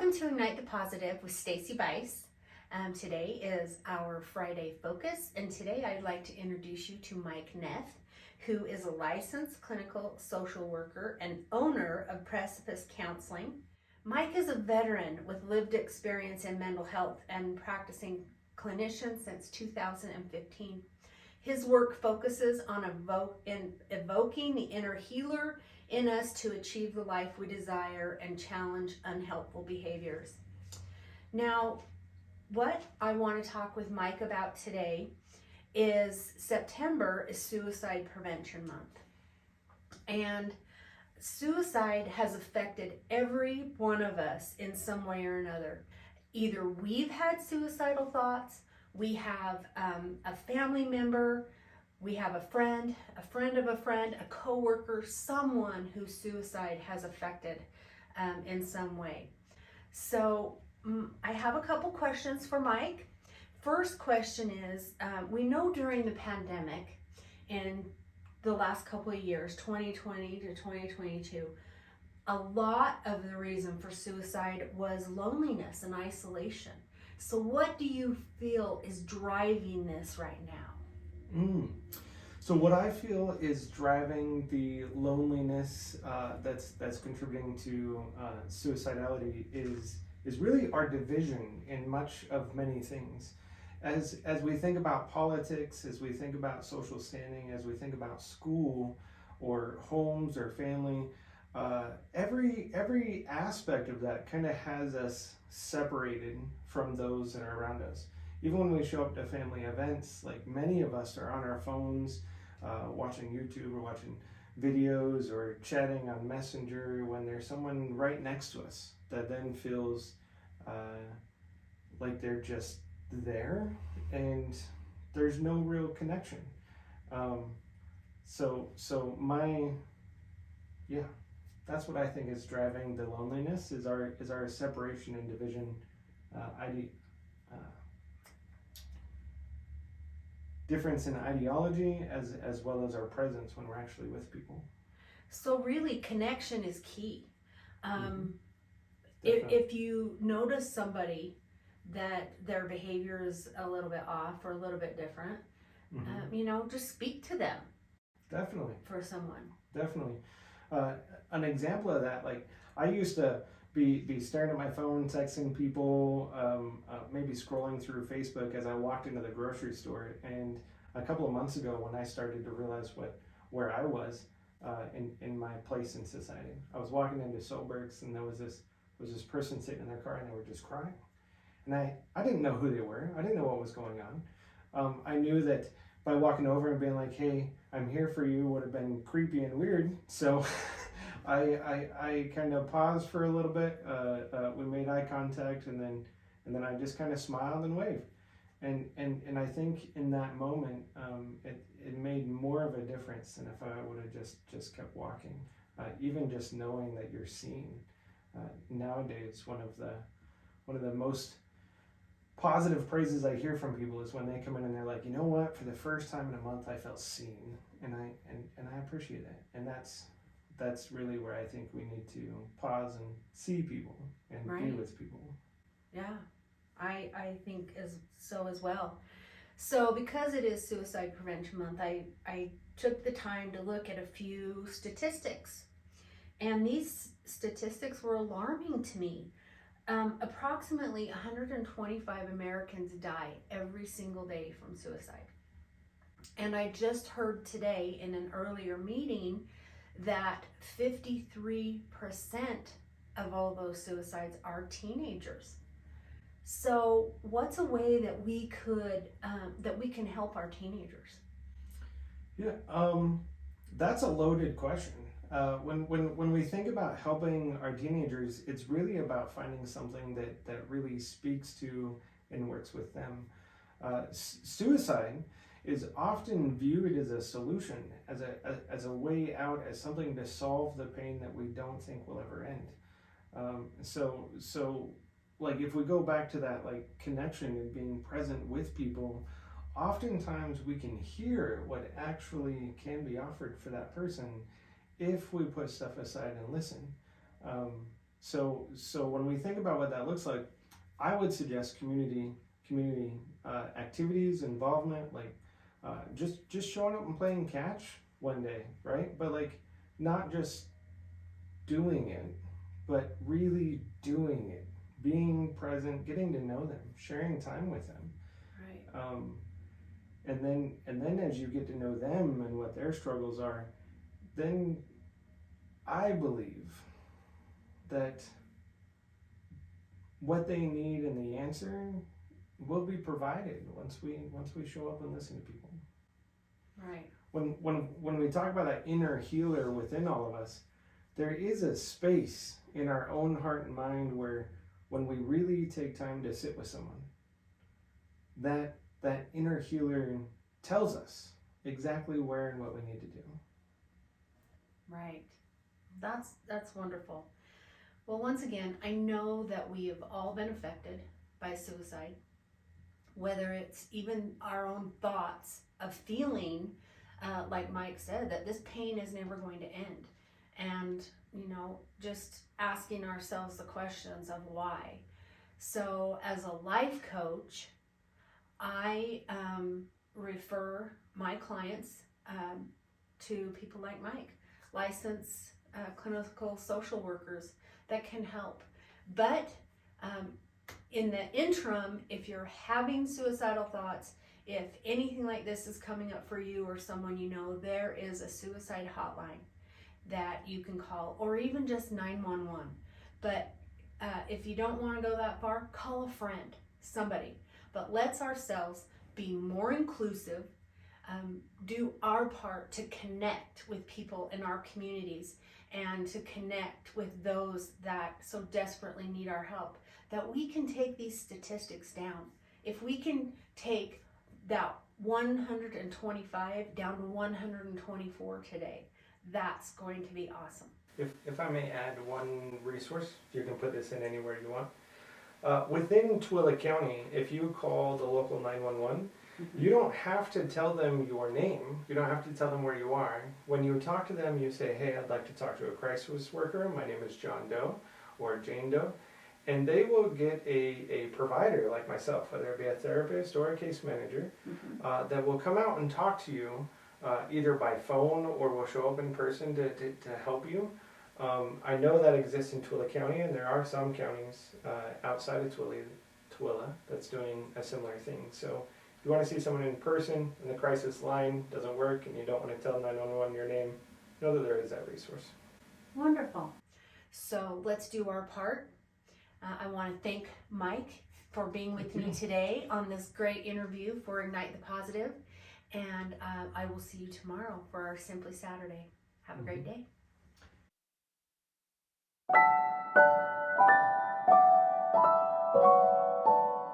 Welcome to Ignite the Positive with Stacey Bice. Today is our Friday focus, and today I'd like to introduce you to Mike Neff, who is a licensed clinical social worker and owner of Precipice Counseling. Mike is a veteran with lived experience in mental health and practicing clinician since 2015. His work focuses on evoking the inner healer in us to achieve the life we desire and challenge unhelpful behaviors. Now, what I want to talk with Mike about today is September is Suicide Prevention Month. And suicide has affected every one of us in some way or another. Either we've had suicidal thoughts, we have a family member, we have a friend of a friend, a coworker, someone whose suicide has affected in some way. So I have a couple questions for Mike. First question is, we know during the pandemic in the last couple of years, 2020 to 2022, a lot of the reason for suicide was loneliness and isolation. So what do you feel is driving this right now? So what I feel is driving the loneliness that's contributing to suicidality is really our division in much of many things. As we think about politics, as we think about social standing, as we think about school or homes or family, every aspect of that kind of has us separated from those that are around us. Even when we show up to family events, like many of us are on our phones, watching YouTube or watching videos or chatting on Messenger, when there's someone right next to us that then feels like they're just there and there's no real connection. That's what I think is driving the loneliness is our separation and division, difference in ideology as well as our presence when we're actually with people. So really, connection is key. If you notice somebody that their behavior is a little bit off or a little bit different, just speak to them. Definitely. For someone. Definitely. An example of that, like I used to be staring at my phone, texting people, maybe scrolling through Facebook as I walked into the grocery store. And a couple of months ago, when I started to realize where I was in my place in society, I was walking into Solberg's, and there was this person sitting in their car, and they were just crying. And I didn't know who they were. I didn't know what was going on. I knew that by walking over and being like, "Hey, I'm here for you," would have been creepy and weird. So I kind of paused for a little bit. We made eye contact, and then I just kind of smiled and waved. And I think in that moment, it made more of a difference than if I would have just kept walking. Even just knowing that you're seen. Nowadays, one of the most positive praises I hear from people is when they come in and they're like, "You know what? For the first time in a month, I felt seen, and I appreciate it." And that's really where I think we need to pause and see people and be with people. Yeah, I think as well. So because it is Suicide Prevention Month, I took the time to look at a few statistics, and these statistics were alarming to me. Approximately 125 Americans die every single day from suicide. And I just heard today in an earlier meeting that 53% of all those suicides are teenagers. So what's a way that we can help our teenagers? Yeah, that's a loaded question. When we think about helping our teenagers, it's really about finding something that really speaks to and works with them. Suicide is often viewed as a solution, as a way out, as something to solve the pain that we don't think will ever end. So like if we go back to that like connection and being present with people, oftentimes we can hear what actually can be offered for that person if we put stuff aside and listen. So when we think about what that looks like, I would suggest community activities, involvement, like just showing up and playing catch one day, right? But like not just doing it, but really doing it, being present, getting to know them, sharing time with them. Right. And then as you get to know them and what their struggles are, then I believe that what they need and the answer will be provided once we show up and listen to people. Right. When we talk about that inner healer within all of us, there is a space in our own heart and mind where when we really take time to sit with someone, that inner healer tells us exactly where and what we need to do. Right. That's wonderful. Well, once again, I know that we have all been affected by suicide, whether it's even our own thoughts of feeling, like Mike said, that this pain is never going to end. And, just asking ourselves the questions of why. So as a life coach, I refer my clients to people like Mike, licensed clinical social workers that can help. But in the interim, if you're having suicidal thoughts, if anything like this is coming up for you or someone you know, there is a suicide hotline that you can call, or even just 911. But if you don't want to go that far, call a friend, somebody. But let's ourselves be more inclusive, do our part to connect with people in our communities and to connect with those that so desperately need our help, that we can take these statistics down. If we can take that 125 down to 124 today, that's going to be awesome. If I may add one resource, you can put this in anywhere you want. Within Tooele County, if you call the local 911, you don't have to tell them your name. You don't have to tell them where you are. When you talk to them, you say, hey, I'd like to talk to a crisis worker. My name is John Doe or Jane Doe. And they will get a provider like myself, whether it be a therapist or a case manager, that will come out and talk to you either by phone or will show up in person to help you. I know that exists in Tooele County, and there are some counties outside of Tooele that's doing a similar thing. So if you want to see someone in person and the crisis line doesn't work and you don't want to tell 911 your name, know that there is that resource. Wonderful. So let's do our part. I want to thank Mike for being with me today on this great interview for Ignite the Positive. And I will see you tomorrow for our Simply Saturday. Have a great day.